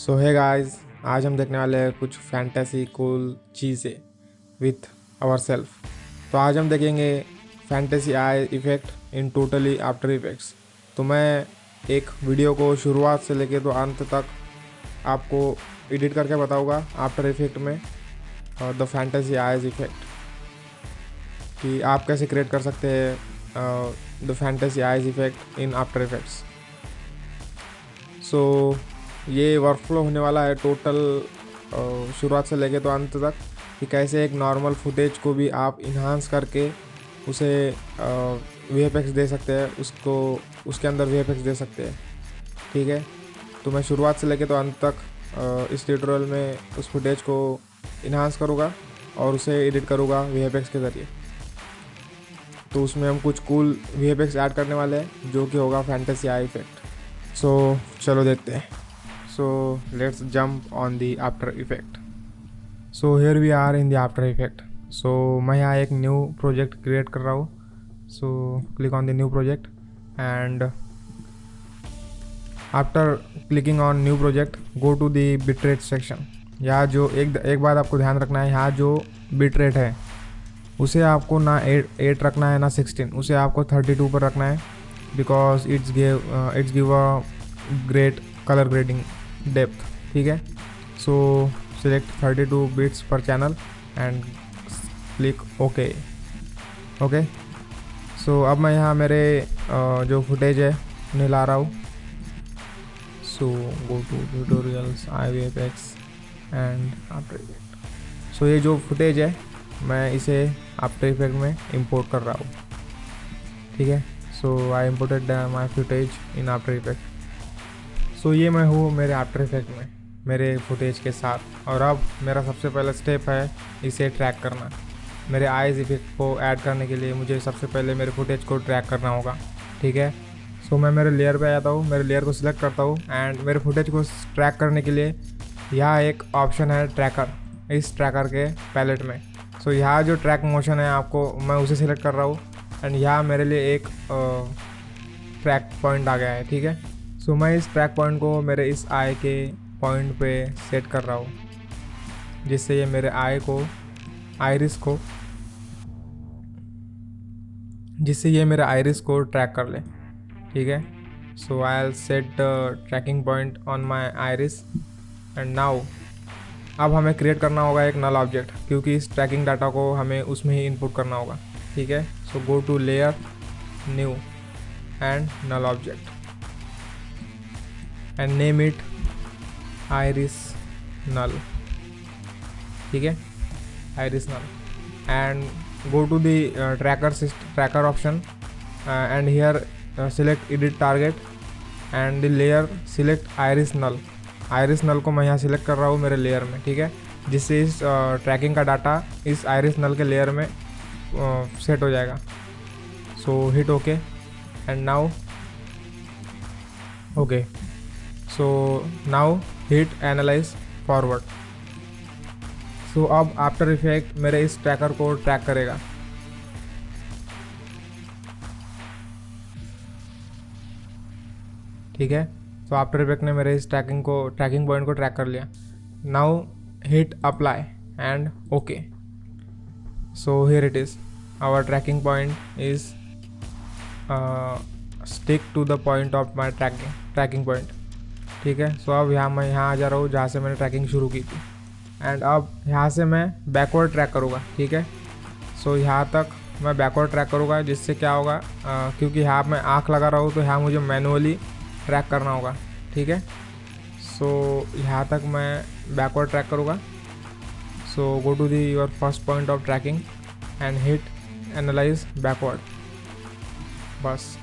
सो है गाइस, आज हम देखने वाले हैं कुछ फैंटेसी कूल चीज़ें विथ आवर सेल्फ। तो आज हम देखेंगे फैंटेसी आई इफ़ेक्ट इन टोटली आफ्टर इफेक्ट्स। तो मैं एक वीडियो को शुरुआत से लेके तो अंत तक आपको एडिट करके बताऊंगा आफ्टर इफेक्ट में द फैंटेसी आईज इफ़ेक्ट कि आप कैसे क्रिएट कर सकते हैं the fantasy eyes effect in after effects. So ये वर्कफ्लो होने वाला है टोटल शुरुआत से लेके तो अंत तक कि कैसे एक नॉर्मल फुटेज को भी आप इन्हांस करके उसे वीएफएक्स दे सकते हैं, उसको उसके अंदर वीएफएक्स दे सकते हैं। ठीक है, तो मैं शुरुआत से लेके तो अंत तक इस ट्यूटोरियल में उस फुटेज को इन्हांस करूँगा और उसे एडिट करूँगा वीएफएक्स के ज़रिए। तो उसमें हम कुछ कूल वीएफएक्स ऐड करने वाले हैं जो कि होगा फैंटेसी आई इफेक्ट। सो चलो देखते हैं। So let's jump on the after effect. So here we are in the after effect. So मैं यहाँ एक न्यू प्रोजेक्ट क्रिएट कर रहा हूँ। So click on the new project and after clicking on new project go to the bitrate section. यहाँ जो एक बात आपको ध्यान रखना है, यहाँ जो bitrate है उसे आपको ना 8 रखना है ना 16, उसे आपको 32 पर रखना है because it's give a great color grading depth. ठीक है, सो सिलेक्ट 32 बिट्स पर चैनल एंड क्लिक ओके। सो अब मैं यहाँ मेरे जो फुटेज है उन्हें ला रहा हूँ। So go to tutorials IVFX and after effect. So ये जो फुटेज है मैं इसे आफ्टर इफेक्ट में इंपोर्ट कर रहा हूँ। ठीक है, so I imported my footage in after effect. So ये मैं हूँ मेरे आफ्टर इफेक्ट में मेरे फुटेज के साथ। और अब मेरा सबसे पहला स्टेप है इसे ट्रैक करना। मेरे आइज़ इफेक्ट को ऐड करने के लिए मुझे सबसे पहले मेरे फुटेज को ट्रैक करना होगा। ठीक है, सो मैं मेरे लेयर पे आता हूँ, मेरे लेयर को सिलेक्ट करता हूँ एंड मेरे फुटेज को ट्रैक करने के लिए यहाँ एक ऑप्शन है ट्रैकर, इस ट्रैकर के पैलेट में। सो यहाँ जो ट्रैक मोशन है आपको मैं उसे सिलेक्ट कर रहा हूँ एंड यहाँ मेरे लिए एक ट्रैक पॉइंट आ गया है। ठीक है, सो मैं इस ट्रैक पॉइंट को मेरे इस आई के पॉइंट पे सेट कर रहा हूँ जिससे ये मेरे आई को आइरिस को ट्रैक कर ले। ठीक है, so I will set the tracking point on my iris and now अब हमें क्रिएट करना होगा एक नल ऑब्जेक्ट, क्योंकि इस ट्रैकिंग डाटा को हमें उसमें ही इनपुट करना होगा। ठीक है, so go to layer, new and null object and name it iris null. ठीक है, iris null and go to the tracker option and here select edit target and the layer select iris null को मैं यहाँ select कर रहा हूँ मेरे layer में। ठीक है, जिससे इस ट्रैकिंग का डाटा इस iris null के लेयर में सेट हो जाएगा। So hit okay and now okay. So now hit analyze forward. So अब आफ्टर इफेक्ट मेरे इस ट्रैकर को ट्रैक करेगा। ठीक है, सो आफ्टर इफेक्ट ने मेरे इस ट्रैकिंग पॉइंट को ट्रैक कर लिया। Now hit apply and okay. So here it is, our tracking point is stick to the point of my tracking point. ठीक है, सो अब मैं यहाँ आ जा रहा हूँ जहाँ से मैंने ट्रैकिंग शुरू की थी एंड अब यहाँ से मैं बैकवर्ड ट्रैक करूँगा। ठीक है, सो यहाँ तक मैं बैकवर्ड ट्रैक करूँगा जिससे क्या होगा, क्योंकि यहाँ मैं आँख लगा रहा हूँ तो यहाँ मुझे मैनुअली ट्रैक करना होगा। ठीक है, सो यहाँ तक मैं बैकवर्ड ट्रैक करूँगा। So go to the your first point of tracking and hit analyze backward. बस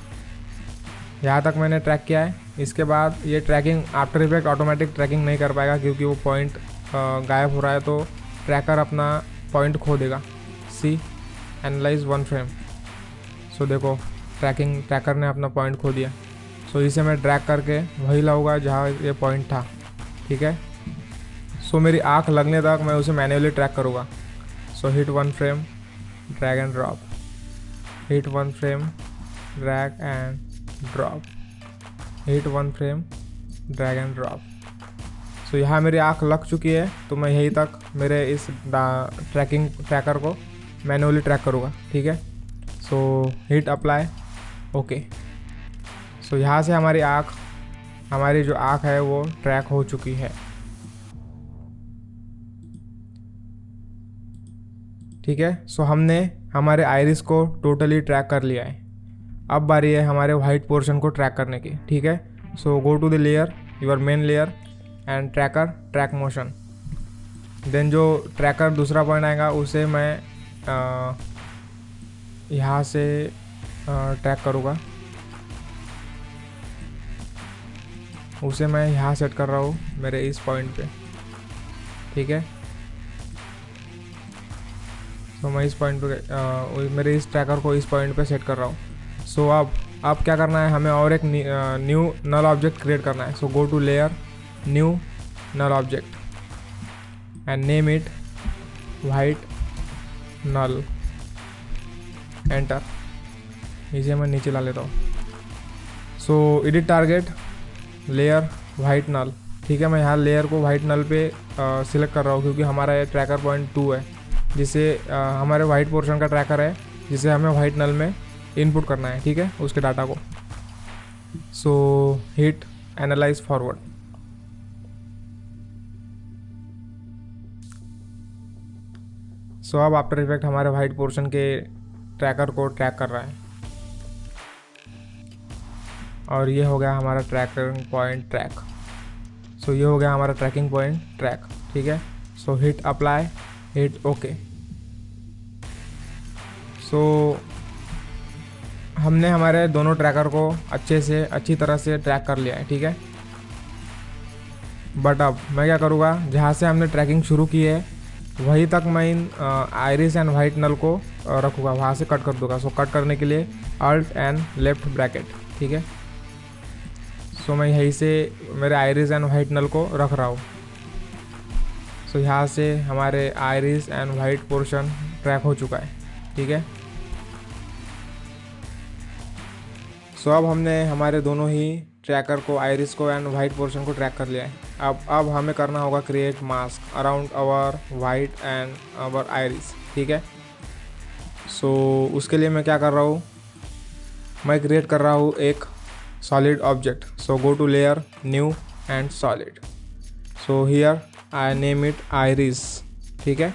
यहाँ तक मैंने ट्रैक किया है। इसके बाद ये tracking After Effect automatic tracking नहीं कर पाएगा क्योंकि वो पॉइंट गायब हो रहा है, तो ट्रैकर अपना पॉइंट खो देगा। सी एनालाइज 1 फ्रेम। सो देखो ट्रैकर ने अपना पॉइंट खो दिया। सो इसे मैं ड्रैग करके वही लाऊंगा जहाँ ये पॉइंट था। ठीक है, सो मेरी आँख लगने तक मैं उसे मैन्युअली ट्रैक करूँगा। सो hit 1 frame, drag and drop, hit 1 frame, drag and drop, hit 1 frame, drag and drop। सो यहाँ मेरी आँख लग चुकी है, तो मैं यहीं तक मेरे इस ट्रैकर को मैन्युअली ट्रैक करूँगा, ठीक है। So hit apply, okay. So यहाँ से हमारी जो आँख है वो ट्रैक हो चुकी है, ठीक है। सो हमने हमारे आइरिस को टोटली ट्रैक कर लिया है। अब बारी है हमारे वाइट पोर्शन को ट्रैक करने की, ठीक है। So go to the layer, your main layer and track motion. Then जो ट्रैकर दूसरा पॉइंट आएगा उसे मैं यहाँ से ट्रैक करूँगा, उसे मैं यहाँ सेट कर रहा हूँ मेरे इस पॉइंट पे, ठीक है। तो मैं इस पॉइंट पे मेरे इस ट्रैकर को इस पॉइंट पे सेट कर रहा हूँ। सो अब क्या करना है, हमें और एक न्यू नल ऑब्जेक्ट क्रिएट करना है। So go to layer, new null object and name it white null, enter. इसे मैं नीचे ला लेता हूँ। So edit target layer white null, ठीक है। मैं यहाँ लेयर को वाइट नल पे सिलेक्ट कर रहा हूँ क्योंकि हमारा ये ट्रैकर पॉइंट 2 है, जिसे हमारे वाइट पोर्शन का ट्रैकर है, जिसे हमें वाइट नल में इनपुट करना है, ठीक है, उसके डाटा को। So hit analyze forward. So अब आफ्टर इफेक्ट हमारे वाइट पोर्शन के ट्रैकर को ट्रैक कर रहा है, और ये हो गया हमारा ट्रैकिंग पॉइंट ट्रैक। सो ये हो गया हमारा ट्रैकिंग पॉइंट ट्रैक, ठीक है। So hit apply, hit okay. So हमने हमारे दोनों ट्रैकर को अच्छी तरह से ट्रैक कर लिया है, ठीक है। बट अब मैं क्या करूँगा, जहाँ से हमने ट्रैकिंग शुरू की है वहीं तक मैं इन आइरिस एंड वाइट नल को रखूँगा, वहाँ से कट कर दूँगा। सो कट करने के लिए अल्ट एंड लेफ्ट ब्रैकेट, ठीक है। सो मैं यहीं से मेरे आइरिस एंड वाइट नल को रख रहा हूँ। सो यहाँ से हमारे iris and white portion track हो चुका है, ठीक है। सो अब हमने हमारे दोनों ही ट्रैकर को, आइरिस को एंड वाइट पोर्शन को ट्रैक कर लिया है। अब हमें करना होगा create mask around our white and our iris, ठीक है। सो उसके लिए मैं क्या कर रहा हूँ, मैं क्रिएट कर रहा हूँ एक solid object. So go to layer, new and solid. So here I name it iris, ठीक है।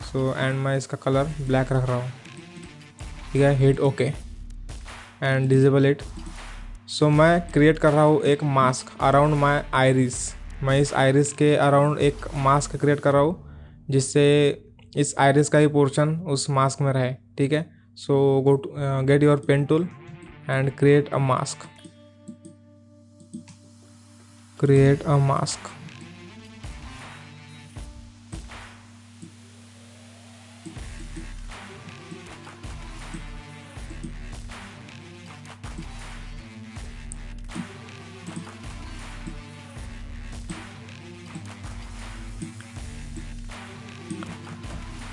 सो एंड मैं इसका कलर ब्लैक रख रहा हूँ, ठीक है। Hit okay and disable it. So मैं क्रिएट कर रहा हूँ एक मास्क अराउंड माई आइरिस। मैं इस आइरिस के अराउंड एक मास्क क्रिएट कर रहा हूँ, जिससे इस आइरिस का ही पोर्शन उस मास्क में रहे, ठीक है। So go to get your pen tool and create a mask, create a mask.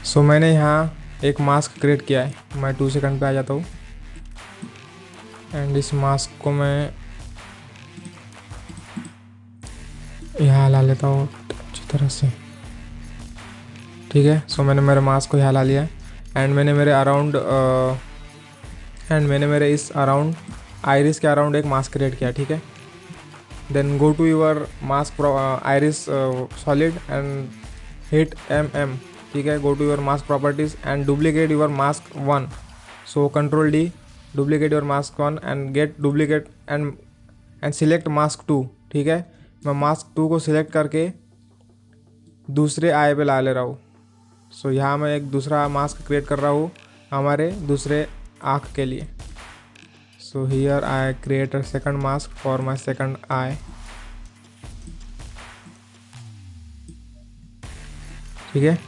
So मैंने यहाँ एक मास्क क्रिएट किया है। मैं 2 सेकंड पे आ जाता हूँ एंड इस मास्क को मैं यहाँ ला लेता हूँ अच्छी तरह से, ठीक है। सो मैंने मेरे मास्क को यहाँ ला लिया एंड मैंने मेरे इस अराउंड आइरिस के अराउंड एक मास्क क्रिएट किया, ठीक है। Then go to your mask iris solid and hit MM, ठीक है। Go to your mask properties and duplicate your mask 1। So control D, duplicate your mask 1 and get duplicate and select mask 2, ठीक है। मैं mask 2 को select करके दूसरे आई पे ला ले रहा हूँ। सो यहाँ मैं एक दूसरा मास्क क्रिएट कर रहा हूँ हमारे दूसरे आँख के लिए। So here I create a second mask for my second eye, ठीक है।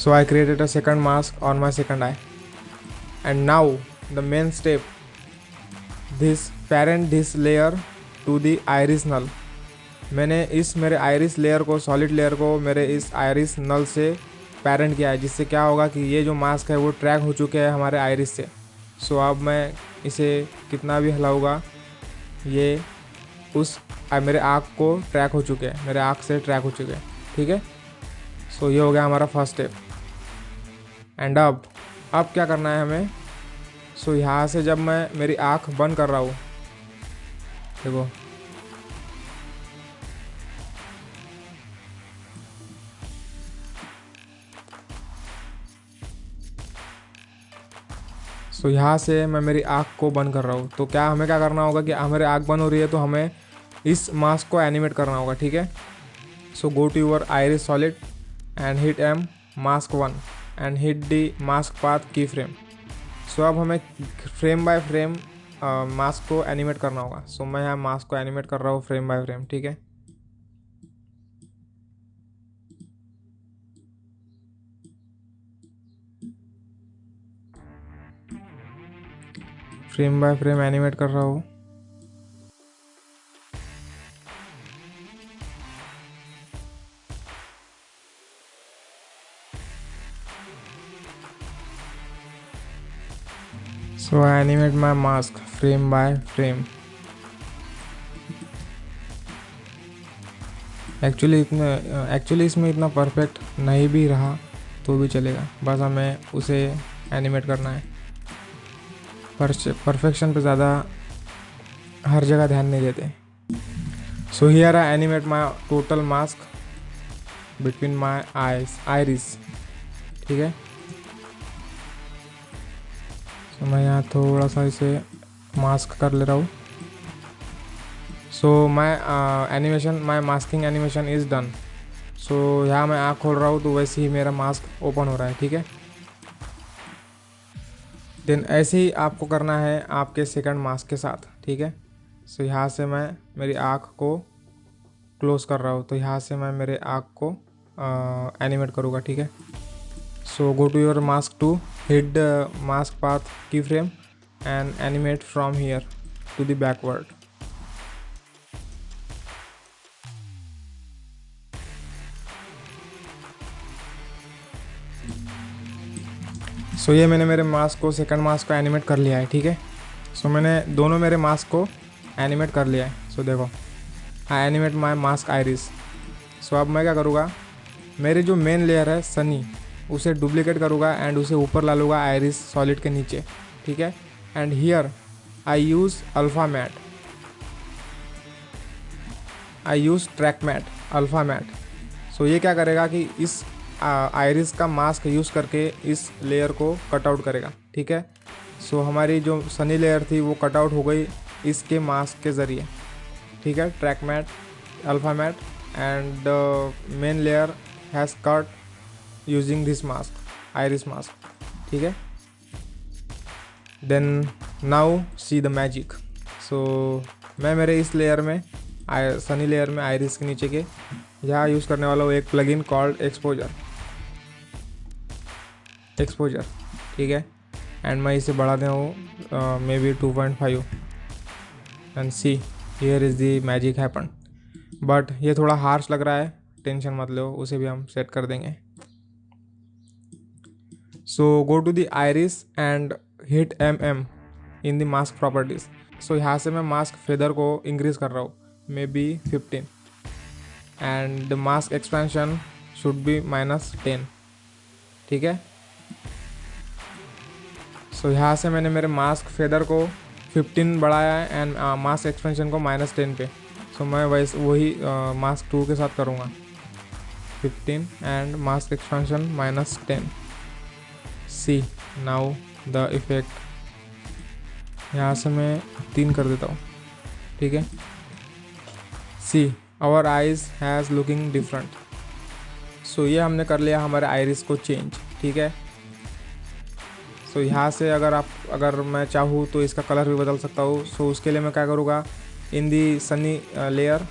So I created a second mask on my second eye, and now the main step, parent this layer to the iris null। मैंने इस मेरे iris layer को, solid layer को मेरे इस iris नल से पेरेंट किया है, जिससे क्या होगा कि ये जो मास्क है वो ट्रैक हो चुके हैं हमारे आइरिस से। सो अब मैं इसे कितना भी हिलाऊंगा ये मेरे आँख को ट्रैक हो चुके हैं, मेरे आँख से ट्रैक हो चुके हैं, ठीक है। सो ये हो गया हमारा फर्स्ट स्टेप। एंड अब क्या करना है हमें। सो यहाँ से जब मैं मेरी आँख बंद कर रहा हूँ, देखो सो यहाँ से मैं मेरी आँख को बंद कर रहा हूँ। तो क्या हमें क्या करना होगा कि हमारी आँख बंद हो रही है तो हमें इस मास्क को एनिमेट करना होगा, ठीक है। So go to your iris solid and hit M mask 1 and hit the mask path keyframe. So अब हमें फ्रेम बाय फ्रेम मास्क को एनिमेट करना होगा। सो मैं यहाँ मास्क को एनिमेट कर रहा हूँ फ्रेम बाय फ्रेम, ठीक है। फ्रेम बाय फ्रेम एनिमेट कर रहा हूँ। So I animate my mask frame by frame. Actually इसमें इतना परफेक्ट नहीं भी रहा तो भी चलेगा, बस हमें उसे एनिमेट करना है। परफेक्शन पे ज़्यादा हर जगह ध्यान नहीं देते। सो here I animate my total mask between my iris, ठीक है। तो मैं यहाँ थोड़ा सा इसे मास्क कर ले रहा हूँ। सो माई मास्किंग एनिमेशन इज़ डन। सो यहाँ मैं आँख खोल रहा हूँ तो वैसे ही मेरा मास्क ओपन हो रहा है, ठीक है। देन ऐसे ही आपको करना है आपके सेकंड मास्क के साथ, ठीक है। सो यहाँ से मैं मेरी आँख को क्लोज कर रहा हूँ, तो यहाँ से मैं मेरे आँख को एनिमेट करूँगा, ठीक है। So go to your mask to hit the mask path keyframe and animate from here to the backward. So ये मैंने मेरे मास्क को सेकंड मास्क को एनिमेट कर लिया है, ठीक है। सो मैंने दोनों मेरे मास्क को एनिमेट कर लिया है। सो देखो आई एनिमेट माई मास्क आइरिस। सो अब मैं क्या करूँगा, मेरे जो मेन लेयर है सनी उसे डुप्लीकेट करूँगा एंड उसे ऊपर ला लूँगा आइरिस सॉलिड के नीचे, ठीक है। And here I use alpha matte, I use track matte, alpha matte. So ये क्या करेगा कि इस आइरिस का मास्क यूज़ करके इस लेयर को कट आउट करेगा, ठीक है। सो हमारी जो सनी लेयर थी वो कट आउट हो गई इसके मास्क के ज़रिए, ठीक है। Track matte, alpha matte and main layer has cut using this mask, iris mask, ठीक है। Then now see the magic. So मैं मेरे इस लेयर में सनी लेयर में आइरिस के नीचे के यहाँ यूज़ करने वाला हूँ एक प्लगइन कॉल्ड एक्सपोजर, ठीक है। एंड मैं इसे बढ़ा देता हूँ may be 2.5 and see here is the magic happen. But ये थोड़ा हार्श लग रहा है, टेंशन मत लो, उसे भी हम सेट कर देंगे। So go to the iris and hit MM in the mask properties. So यहाँ से मैं मास्क फेदर को इंक्रीज कर रहा हूँ may be 15 and the mask expansion should be -10, ठीक है। सो यहाँ से मैंने मेरे मास्क फेदर को 15 बढ़ाया है एंड मास्क एक्सपेंशन को -10 पे। सो मैं वही मास्क 2 के साथ करूँगा, 15 and mask expansion -10। See now the effect यहाँ से मैं 3 कर देता हूँ, ठीक है। See our eyes has looking different. So ये हमने कर लिया हमारे आइरिस को चेंज, ठीक है। सो यहाँ से अगर मैं चाहूँ तो इसका कलर भी बदल सकता हूँ। सो उसके लिए मैं क्या करूँगा, in the sunny layer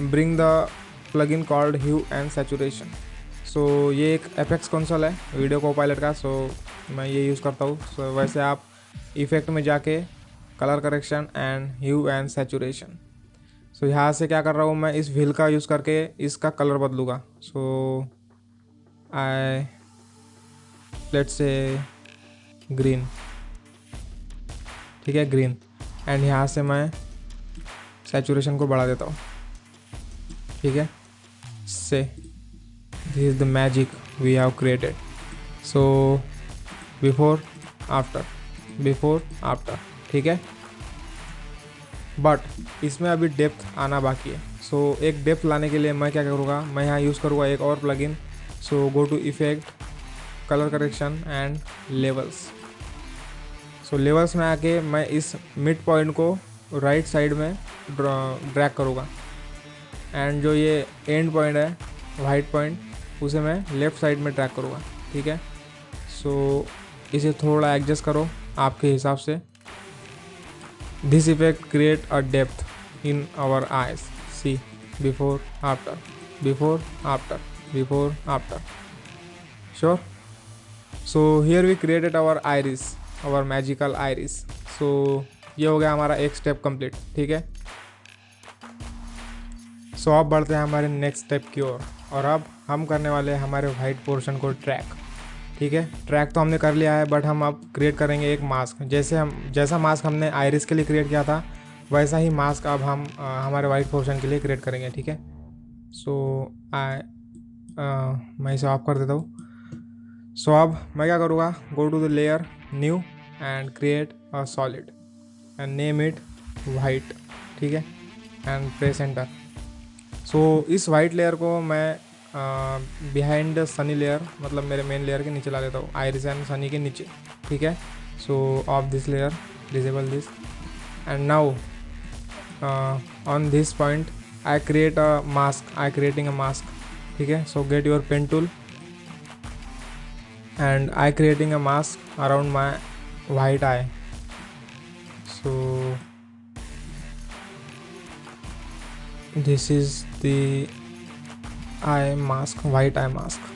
bring the plugin called hue and saturation. So ये एक एफएक्स कंसोल है वीडियो कोपायलट का, सो मैं ये यूज़ करता हूँ। सो वैसे आप इफ़ेक्ट में जाके colour correction and hue and saturation. So यहाँ से क्या कर रहा हूँ, मैं इस व्हील का यूज़ करके इसका कलर बदलूँगा। सो आई लेट्स से ग्रीन, ठीक है, ग्रीन। एंड यहाँ से मैं सैचुरेशन को बढ़ा देता हूँ, ठीक है। So this is the magic we have created. So before after, ठीक है। बट इसमें अभी डेप्थ आना बाकी है। सो एक डेप्थ लाने के लिए मैं क्या करूँगा, मैं यहाँ यूज़ करूँगा एक और plugin. So go to effect, colour correction and levels. So levels में आके मैं इस मिड पॉइंट को राइट साइड में ड्रैग करूँगा, एंड जो ये एंड पॉइंट है वाइट पॉइंट, उसे मैं लेफ़्ट साइड में ट्रैक करूँगा, ठीक है। सो इसे थोड़ा एडजस्ट करो आपके हिसाब से। This effect create a depth in our eyes. See, before after, before after, before after. Sure. So here we created our iris, our magical iris. So ये हो गया हमारा एक स्टेप कंप्लीट, ठीक है। सो अब बढ़ते हैं हमारे नेक्स्ट स्टेप की ओर, और अब हम करने वाले हैं हमारे वाइट पोर्शन को ट्रैक, ठीक है। ट्रैक तो हमने कर लिया है, बट हम अब क्रिएट करेंगे एक मास्क। जैसा मास्क हमने आइरिस के लिए क्रिएट किया था, वैसा ही मास्क अब हम हमारे वाइट पोर्शन के लिए क्रिएट करेंगे, ठीक है। सो मैं इसे ऑफ कर देता हूँ। सो अब मैं क्या करूँगा, go to the layer, new, and create a solid and name it white, ठीक है, एंड प्रेस एंटर। सो इस वाइट लेयर को मैं बिहाइंड सनी लेयर, मतलब मेरे मेन लेयर के नीचे ला लेता हूँ, आइरिस एंड सनी के नीचे, ठीक है। So off this layer, disable this, and now on this point I create a mask, I creating a mask, ठीक है। So get your pen tool and I creating a mask around my white eye. So this is the eye mask, white eye mask.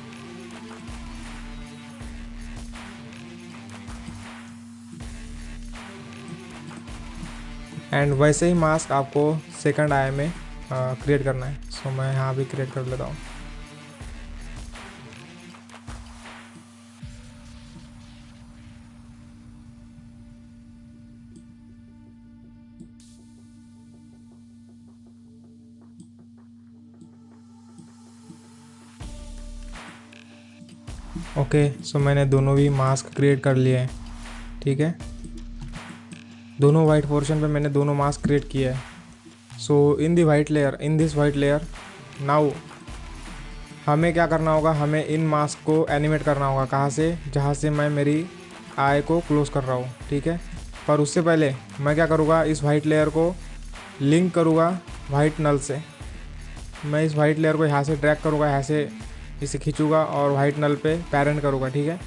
And वैसे ही mask आपको second आई में create करना है। So मैं यहाँ भी क्रिएट कर लेता हूँ। ओके, सो मैंने दोनों भी मास्क क्रिएट कर लिए हैं, ठीक है। दोनों वाइट पोर्शन पे मैंने दोनों मास्क क्रिएट किए हैं। So in this white layer now हमें क्या करना होगा, हमें इन मास्क को एनिमेट करना होगा। कहाँ से, जहाँ से मैं मेरी आई को क्लोज कर रहा हूँ, ठीक है। पर उससे पहले मैं क्या करूँगा, इस वाइट लेयर को लिंक करूँगा वाइट नल से। मैं इस वाइट लेयर को यहाँ से ड्रैग करूँगा, यहाँ से इसे खींचूँगा और वाइट नल पे पेरेंट करूँगा, ठीक है।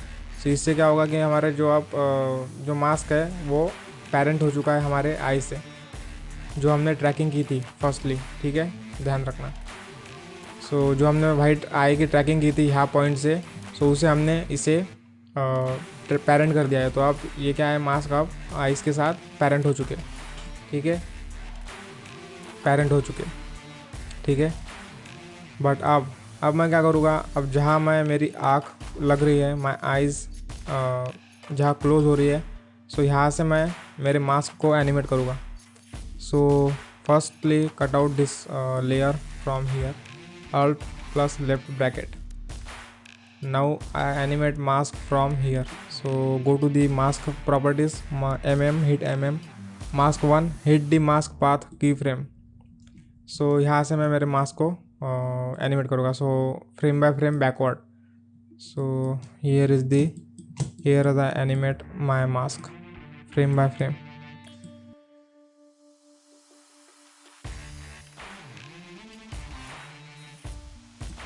तो इससे क्या होगा कि हमारे जो मास्क है वो पेरेंट हो चुका है हमारे आई से, जो हमने ट्रैकिंग की थी फर्स्टली, ठीक है, ध्यान रखना। सो जो हमने वाइट आई की ट्रैकिंग की थी यहाँ पॉइंट से, सो उसे हमने इसे पेरेंट कर दिया है। तो अब ये क्या है, मास्क अब आइस के साथ पेरेंट हो चुके, ठीक है, पेरेंट हो चुके, ठीक है। बट अब मैं क्या करूँगा, अब जहाँ मेरी आँख लग रही है, माई आइज़ जहाँ क्लोज हो रही है, सो यहाँ से मैं मेरे मास्क को एनिमेट करूँगा। So firstly cut out this layer from here, Alt plus left bracket. Now I animate mask from here. So go to the mask properties, hit mask 1, hit the mask path keyframe. So यहाँ से मैं मेरे mask को animate करूँगा। So frame by frame backward. So here are the animate my mask frame by frame.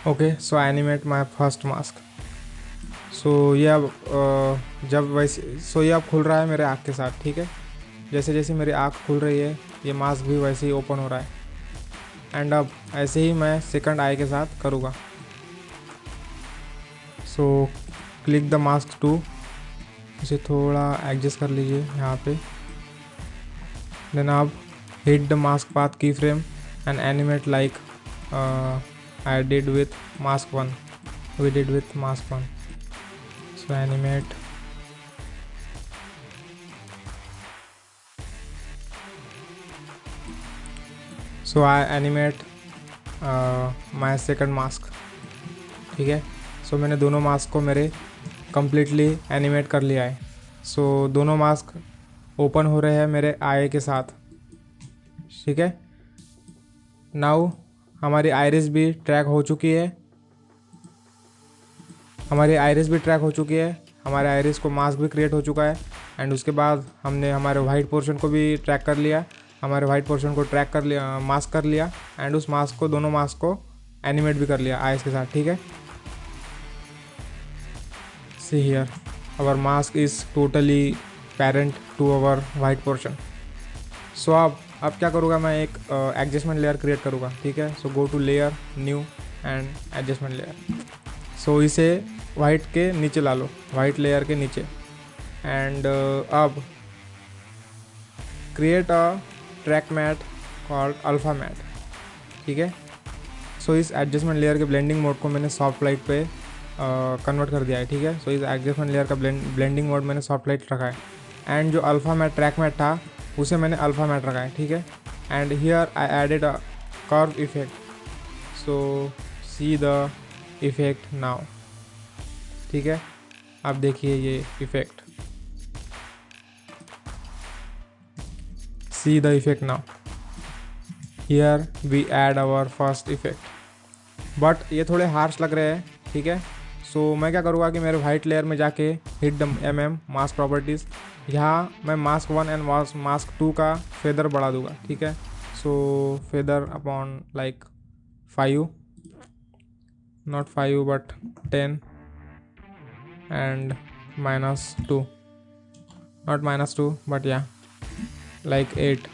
Okay, so animate my first mask. So ये अब ये अब खुल रहा है मेरे आँख के साथ, ठीक है। जैसे जैसे मेरी आँख खुल रही है, ये मास्क भी वैसे ही ओपन हो रहा है। एंड अब ऐसे ही मैं सेकंड आई के साथ करूँगा। सो क्लिक द मास्क 2, इसे थोड़ा एडजस्ट कर लीजिए यहाँ पे। देन आप hit the mask path keyframe and animate like I did with mask 1. We did with mask 1. So animate. So I animate my second mask, ठीक है। सो मैंने दोनों मास्क को मेरे कम्प्लीटली एनिमेट कर लिया है। सो दोनों मास्क ओपन हो रहे हैं मेरे आई के साथ, ठीक है। नाउ हमारी आइरिस भी ट्रैक हो चुकी है, हमारे आइरिस को मास्क भी क्रिएट हो चुका है। एंड उसके बाद हमने हमारे वाइट पोर्शन को भी ट्रैक कर लिया, मास्क कर लिया। एंड उस मास्क को, दोनों मास्क को एनिमेट भी कर लिया आइस के साथ, ठीक है। See here our mask is totally parent to our white portion. So अब क्या करूँगा, मैं एक एडजस्टमेंट लेयर क्रिएट करूँगा, ठीक है। So go to layer, new and adjustment layer. So इसे वाइट के नीचे ला लो, वाइट लेयर के नीचे। एंड अब create a track matte called alpha matte, ठीक है। सो इस एडजस्टमेंट लेयर के ब्लेंडिंग मोड को मैंने सॉफ्ट लाइट पे कन्वर्ट कर दिया है, ठीक है। सो इस एडजस्टमेंट लेयर का ब्लेंडिंग मोड मैंने सॉफ्ट लाइट रखा है। एंड जो अल्फ़ा मैट ट्रैक मैट था उसे मैंने अल्फ़ा मैट रखा है, ठीक है। And here I added a curve effect. So see the effect now, ठीक है। आप देखिए ये effect, see the effect now. Here we add our first effect, but ये थोड़े हार्श लग रहे हैं, ठीक है। सो मैं क्या करूँगा कि मेरे वाइट लेयर में जाके हिट द मास्क प्रॉपर्टीज़, यहाँ मैं मास्क 1 एंड मास्क 2 का फेदर बढ़ा दूंगा, ठीक है। सो feather upon like 5, not 5 but 10 and -2, not -2 but yeah like 8,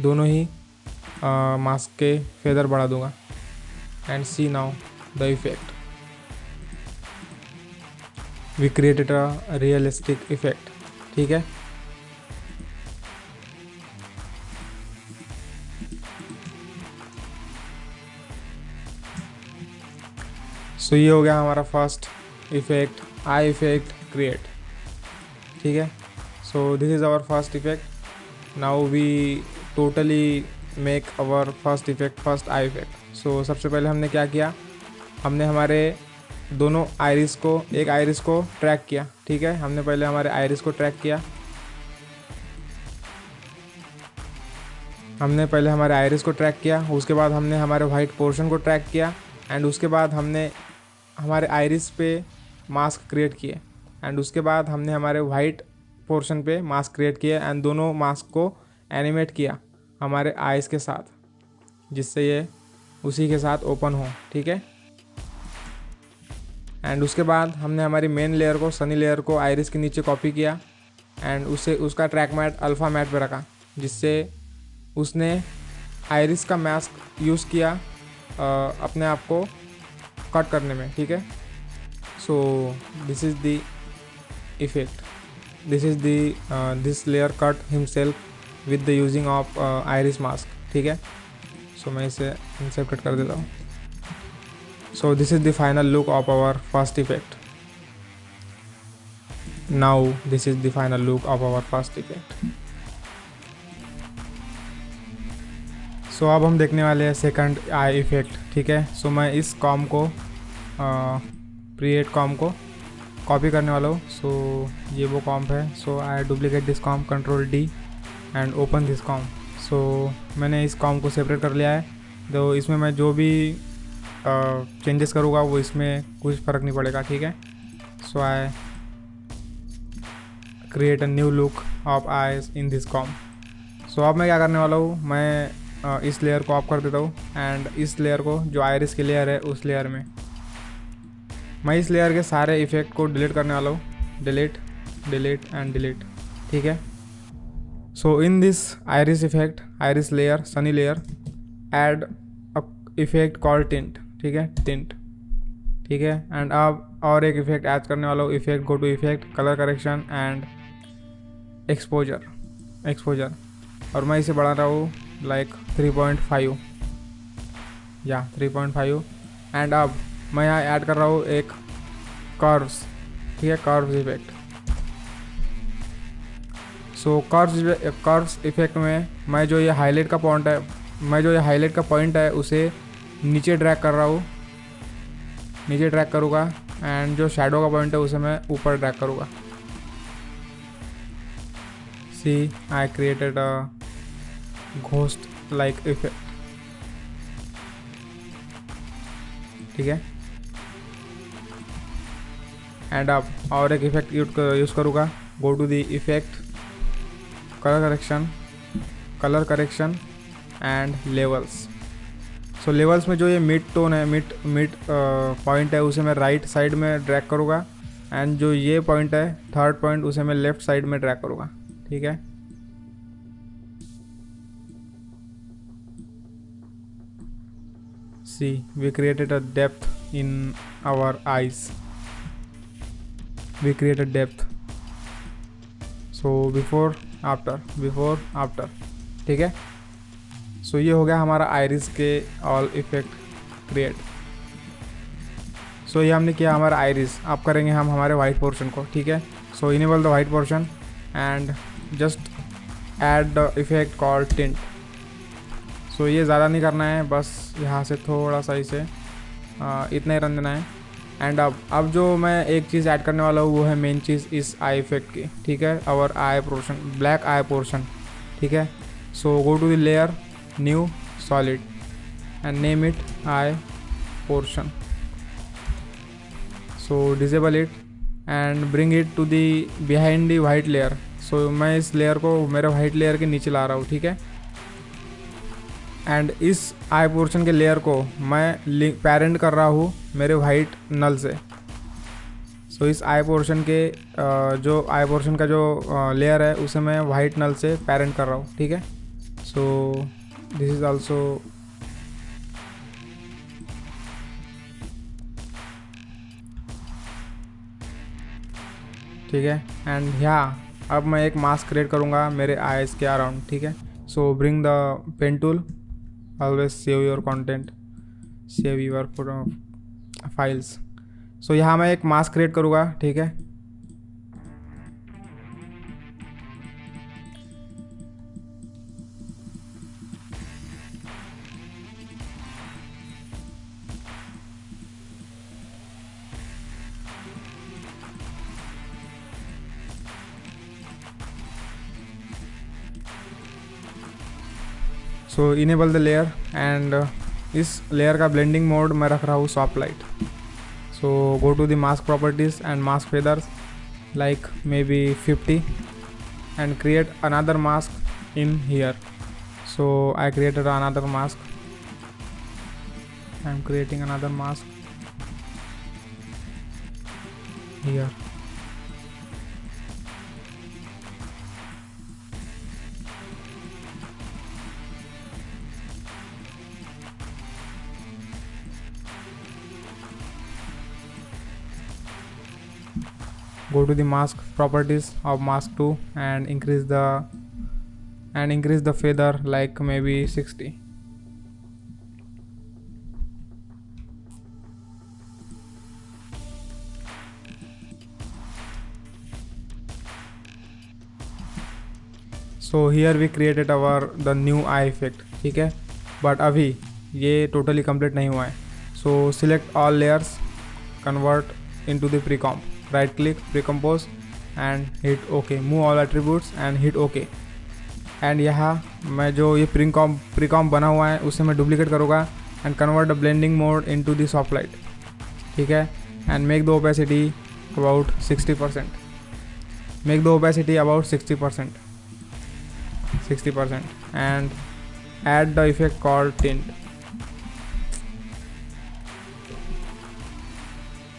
दोनों ही मास्क के फेदर बढ़ा दूंगा। And see now the effect, we created a realistic effect, ठीक है। सो ये हो गया हमारा first effect, eye effect create, ठीक है। So this is our first effect. Now we totally make our first effect, first eye effect. So सबसे पहले हमने क्या किया, हमने हमारे दोनों आइरिस को, एक आइरिस को ट्रैक किया, ठीक है। हमने पहले हमारे आइरिस को ट्रैक किया, उसके बाद हमने हमारे वाइट पोर्शन को ट्रैक किया। एंड उसके बाद हमने हमारे आइरिस पे मास्क क्रिएट किए। एंड उसके बाद हमने हमारे वाइट पोर्शन पे मास्क क्रिएट किए एंड दोनों मास्क को एनिमेट किया हमारे आइस के साथ, जिससे ये उसी के साथ ओपन हो, ठीक है। एंड उसके बाद हमने हमारी मेन लेयर को, सनी लेयर को आइरिस के नीचे कॉपी किया एंड उसका ट्रैक मैट अल्फ़ा मैट पे रखा, जिससे उसने आइरिस का मास्क यूज़ किया अपने आप को कट करने में, ठीक है। So this is the effect, this layer cut himself with the using of iris mask, ठीक है। सो मैं इसे इंसर्ट कर देता हूँ। So this is the final look of our first effect. Now this is the final look of our first effect. So अब हम देखने वाले हैं सेकंड आई इफेक्ट, ठीक है। सो मैं इस कॉम को, क्रिएट कॉम को कॉपी करने वाला हूँ। सो ये वो कॉम्प है। So I duplicate this comp, Ctrl D and open this comp. So मैंने इस कॉम्प को सेपरेट कर लिया है। तो इसमें मैं जो भी चेंजेस करूँगा वो इसमें कुछ फ़र्क नहीं पड़ेगा, ठीक है। So I create a new look of eyes in this comp. So अब मैं क्या करने वाला हूँ, मैं इस लेयर को ऑफ कर देता हूँ एंड इस लेयर को, जो आइरिस की लेयर है उस लेयर में मैं इस लेयर के सारे इफेक्ट को डिलीट करने वाला हूँ। डिलीट एंड डिलीट, ठीक है। So in this iris effect, iris layer, sunny layer, add a effect called tint, ठीक है, टिंट, ठीक है। एंड अब और एक इफेक्ट ऐड करने वाला हूँ, effect, go to effect, colour correction and exposure, और मैं इसे बढ़ा रहा हूँ लाइक 3.5 या 3.5। एंड अब मैं यहाँ ऐड कर रहा हूँ एक कर्व्स, ठीक है, कर्व्स इफेक्ट। सो कर्व्स इफेक्ट में मैं जो ये हाईलाइट का पॉइंट है, मैं जो ये हाईलाइट का पॉइंट है उसे नीचे ड्रैग कर रहा हूँ, नीचे ड्रैग करूँगा, एंड जो शैडो का पॉइंट है उसे मैं ऊपर ड्रैग करूँगा। See I created a ghost like effect, ठीक है। एंड अब और एक इफेक्ट यूज़ करूँगा। Go to the effect, colour correction and levels. So levels में जो ये मिड टोन है, मिड पॉइंट है, उसे मैं राइट साइड में ड्रैग करूँगा, एंड जो ये पॉइंट है थर्ड पॉइंट, उसे मैं लेफ्ट साइड में ड्रैग करूँगा, ठीक है। See, we created a depth in our eyes. We created depth. So before after, ठीक है। सो ये हो गया हमारा आइरिस के ऑल इफेक्ट क्रिएट। सो ये हमने किया हमारा आइरिस। अब करेंगे हम हमारे वाइट पोर्शन को, ठीक है। So enable the white portion and just add the effect called tint. So ये ज़्यादा नहीं करना है, बस यहाँ से थोड़ा सा इसे इतना ही रन देना है। एंड अब जो मैं एक चीज़ ऐड करने वाला हूँ वो है मेन चीज़ इस आई इफेक्ट की, ठीक है। Our eye portion, black eye portion, ठीक है। So go to the layer, new, solid and name it eye portion. So disable it and bring it to the behind the white layer. So मैं इस layer को मेरे white layer के नीचे ला रहा हूँ, ठीक है। एंड इस आई पोर्शन के लेयर को मैं पेरेंट कर रहा हूँ मेरे वाइट नल से। सो इस आई पोर्शन के जो आई पोर्शन का जो लेयर है उसे मैं वाइट नल से पेरेंट कर रहा हूँ, ठीक है। सो दिस इज़ आल्सो ठीक है। एंड यहाँ अब मैं एक मास्क क्रिएट करूँगा मेरे आईज के अराउंड, ठीक है। So bring the pen tool, always save your content, save your files. So यहाँ मैं एक मास्क क्रिएट करूँगा, ठीक है। So enable the layer and इस लेयर का ब्लेंडिंग मोड मैं रख रहा हूँ soft light. So go to the mask properties and mask feathers like maybe 50 and create another mask in here. So I created another mask, I am creating another mask here. Go to the mask properties of mask 2 and increase the feather like maybe 60. So here we created the new eye effect, ठीक है। But अभी ये totally complete नहीं हुआ है। So select all layers, convert into the precomp, right click, precompose and hit okay, move all attributes and hit okay. And यहाँ मैं जो ये प्रीकॉम्प बना हुआ है उसे मैं डुप्लीकेट करूँगा and convert the blending mode into the soft light, ठीक है। And make the opacity about 60%, make the opacity about 60% and add the effect called tint.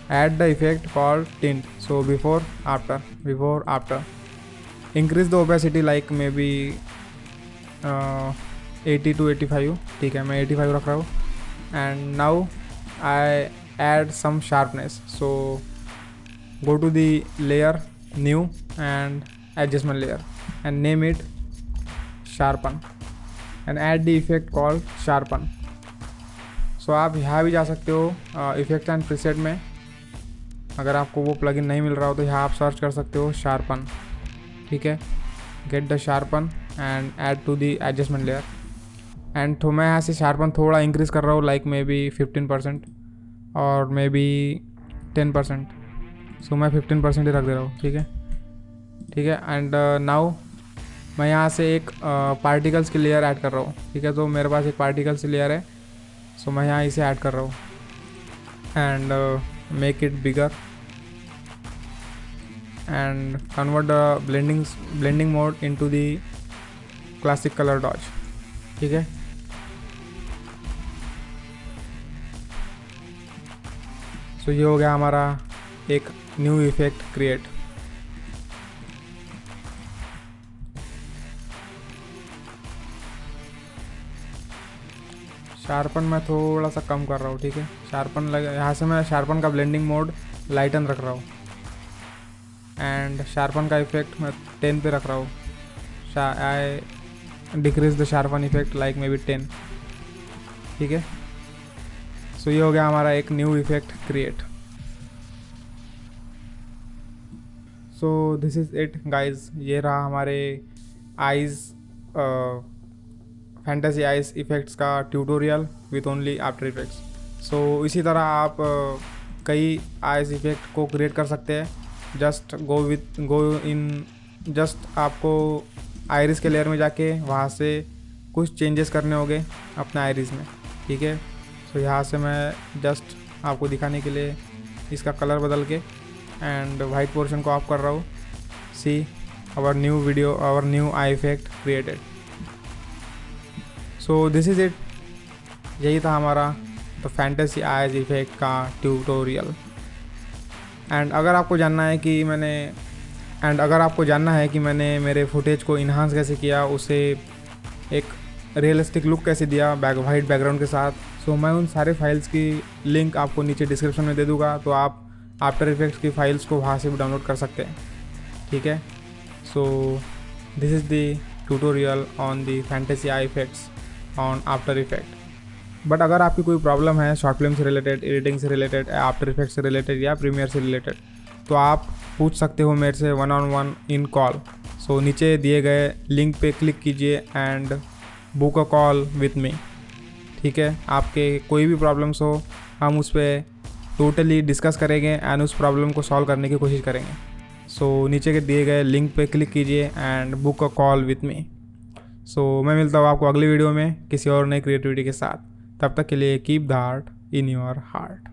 Add the effect called tint. So before after, increase the opacity like maybe 80 to 85, ठीक है। मैं 85 रख रहा हूँ। and now I add some sharpness. So go to the layer, new and adjustment layer and name it sharpen and add the effect called sharpen. So आप यहाँ भी जा सकते हो इफेक्ट एंड प्रीसेट में। अगर आपको वो प्लगइन नहीं मिल रहा हो तो यहाँ आप सर्च कर सकते हो शार्पन, ठीक है। Get the sharpen and add to the adjustment layer and तो मैं यहाँ से शार्पन थोड़ा इंक्रीज़ कर रहा हूँ, लाइक मे बी 15% और मे बी 10%। सो मैं 15% ही रख दे रहा हूँ, ठीक है ठीक है। एंड नाउ मैं यहाँ से एक पार्टिकल्स की लेयर ऐड कर रहा हूँ, ठीक है। तो मेरे पास एक पार्टिकल्स की लेयर है, सो मैं यहाँ इसे ऐड कर रहा हूँ and make it bigger and convert the blending mode into the classic colour dodge, ठीक है। सो ये हो गया हमारा एक न्यू इफेक्ट क्रिएट। शार्पन मैं थोड़ा सा कम कर रहा हूँ, ठीक है। शार्पन लगे यहाँ से मैं शार्पन का ब्लेंडिंग मोड लाइटन रख रहा हूँ एंड शार्पन का इफेक्ट मैं 10 पे रख रहा हूँ। I decrease the sharpen effect like maybe 10, ठीक है। सो ये हो गया हमारा एक new effect create. So this is it guys, ये रहा हमारे आइज़ फैंटेसी आइज इफ़ेक्ट्स का tutorial with only After effects. So इसी तरह आप कई आइज इफ़ेक्ट को क्रिएट कर सकते हैं। जस्ट गो इन जस्ट आपको आइरिस के लेयर में जाके वहाँ से कुछ चेंजेस करने होंगे अपने आइरिस में, ठीक है। सो यहाँ से मैं जस्ट आपको दिखाने के लिए इसका कलर बदल के एंड वाइट पोर्शन को ऑफ कर रहा हूँ। See our new video, our new eye effect created. So this is it, यही था हमारा द फैंटेसी आइज इफेक्ट का ट्यूटोरियल। एंड अगर आपको जानना है कि मैंने मेरे फुटेज को इन्हांस कैसे किया, उसे एक रियलिस्टिक लुक कैसे दिया वाइट बैकग्राउंड के साथ, सो मैं उन सारे फाइल्स की लिंक आपको नीचे डिस्क्रिप्शन में दे दूँगा। तो आप आफ्टर इफेक्ट्स की फाइल्स को वहाँ से भी डाउनलोड कर सकते हैं, ठीक है। So this is the tutorial on the fantasy I effects on after effect. But अगर आपकी कोई प्रॉब्लम है शॉर्ट फिल्म से रिलेटेड, एडिटिंग से रिलेटेड, आफ्टर इफेक्ट से रिलेटेड या प्रीमियर से रिलेटेड, तो आप पूछ सकते हो मेरे से 1-on-1 इन कॉल। सो नीचे दिए गए लिंक पे क्लिक कीजिए and book a call with मी, ठीक है। आपके कोई भी प्रॉब्लम्स हो, हम उस पर टोटली डिस्कस करेंगे एंड उस प्रॉब्लम को सॉल्व करने की कोशिश करेंगे। सो नीचे के दिए गए लिंक पे क्लिक कीजिए and book a call with me. So मैं मिलता हूँ आपको अगली वीडियो में किसी और नई क्रिएटिविटी के साथ। तब तक के लिए keep the art in your heart.